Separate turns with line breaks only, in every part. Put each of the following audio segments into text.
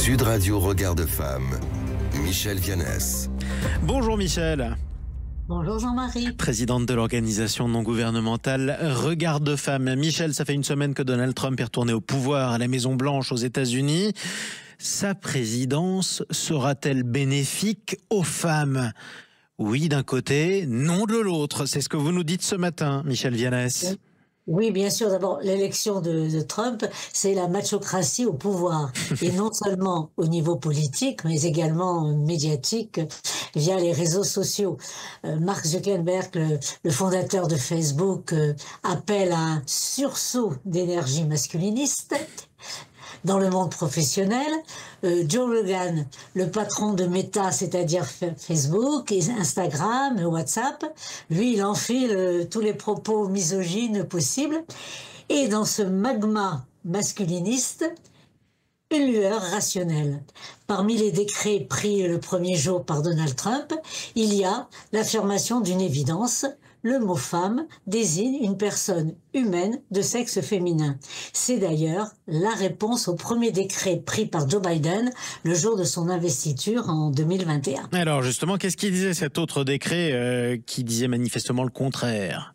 Sud Radio Regard de Femme, Michel Vianès.
Bonjour Michel.
Bonjour Jean-Marie.
Présidente de l'organisation non gouvernementale Regard de Femme. Michel, ça fait une semaine que Donald Trump est retourné au pouvoir à la Maison-Blanche aux États-Unis. Sa présidence sera-t-elle bénéfique aux femmes ? Oui d'un côté, non de l'autre. C'est ce que vous nous dites ce matin, Michel Vianès.
Oui, bien sûr. D'abord, l'élection de Trump, c'est la machocratie au pouvoir. Et non seulement au niveau politique, mais également médiatique via les réseaux sociaux. Mark Zuckerberg, le fondateur de Facebook, appelle à un sursaut d'énergie masculiniste dans le monde professionnel. Joe Rogan, le patron de Meta, c'est-à-dire Facebook, Instagram, WhatsApp, lui, il enfile tous les propos misogynes possibles. Et dans ce magma masculiniste, une lueur rationnelle. Parmi les décrets pris le premier jour par Donald Trump, il y a l'affirmation d'une évidence. Le mot femme désigne une personne humaine de sexe féminin. C'est d'ailleurs la réponse au premier décret pris par Joe Biden le jour de son investiture en 2021.
Alors justement, qu'est-ce qu'il disait cet autre décret qui disait manifestement le contraire ?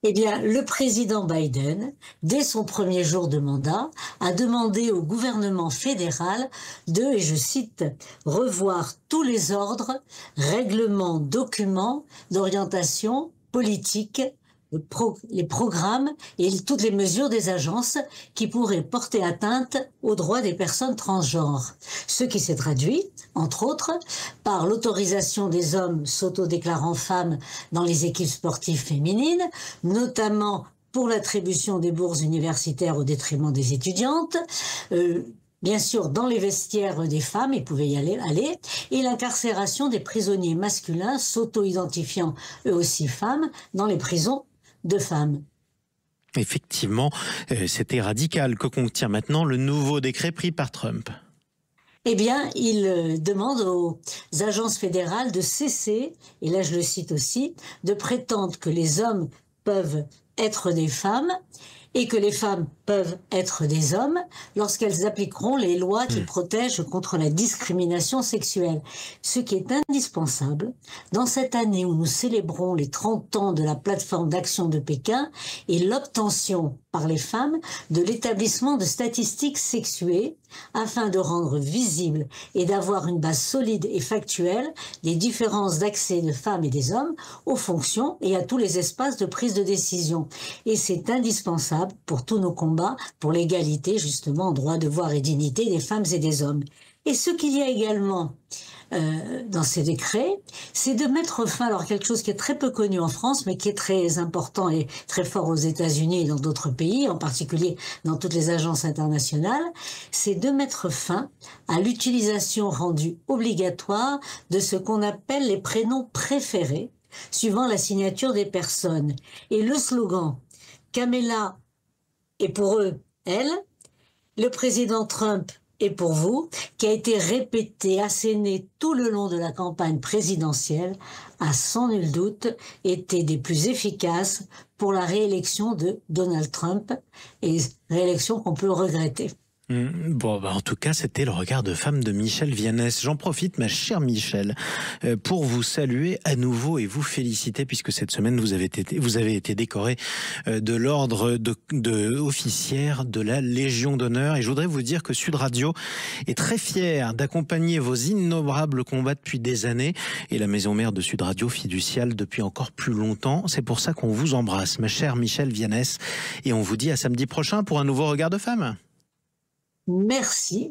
Eh bien, le président Biden, dès son premier jour de mandat, a demandé au gouvernement fédéral de, et je cite, revoir tous les ordres, règlements, documents d'orientation politique, les programmes et toutes les mesures des agences qui pourraient porter atteinte aux droits des personnes transgenres. Ce qui s'est traduit, entre autres, par l'autorisation des hommes s'autodéclarant femmes dans les équipes sportives féminines, notamment pour l'attribution des bourses universitaires au détriment des étudiantes, bien sûr, dans les vestiaires des femmes, ils pouvaient y aller, et l'incarcération des prisonniers masculins s'auto-identifiant eux aussi femmes dans les prisons de femmes.
Effectivement, c'était radical. Que contient maintenant le nouveau décret pris par Trump ?
Eh bien, il demande aux agences fédérales de cesser, et là je le cite aussi, de prétendre que les hommes peuvent être des femmes et que les femmes peuvent être des hommes lorsqu'elles appliqueront les lois qui protègent contre la discrimination sexuelle. Ce qui est indispensable dans cette année où nous célébrons les 30 ans de la plateforme d'action de Pékin et l'obtention par les femmes de l'établissement de statistiques sexuées afin de rendre visible et d'avoir une base solide et factuelle des différences d'accès de femmes et des hommes aux fonctions et à tous les espaces de prise de décision. Et c'est indispensable pour tous nos combats pour l'égalité, justement, en droit, devoir et dignité des femmes et des hommes. Et ce qu'il y a également dans ces décrets, c'est de mettre fin, alors quelque chose qui est très peu connu en France, mais qui est très important et très fort aux États-Unis et dans d'autres pays, en particulier dans toutes les agences internationales, c'est de mettre fin à l'utilisation rendue obligatoire de ce qu'on appelle les prénoms préférés, suivant la signature des personnes. Et le slogan « Kamala est pour eux, elle », le président Trump et pour vous, qui a été répété, asséné tout le long de la campagne présidentielle, a sans nul doute été des plus efficaces pour la réélection de Donald Trump, et réélection qu'on peut regretter.
Bon, en tout cas, c'était le regard de femme de Michel Vianès. J'en profite, ma chère Michel, pour vous saluer à nouveau et vous féliciter, puisque cette semaine, vous avez été décorée de l'ordre de officière de la Légion d'honneur. Et je voudrais vous dire que Sud Radio est très fier d'accompagner vos innombrables combats depuis des années, et la maison mère de Sud Radio fiduciale depuis encore plus longtemps. C'est pour ça qu'on vous embrasse, ma chère Michel Vianès, et on vous dit à samedi prochain pour un nouveau regard de femme.
Merci.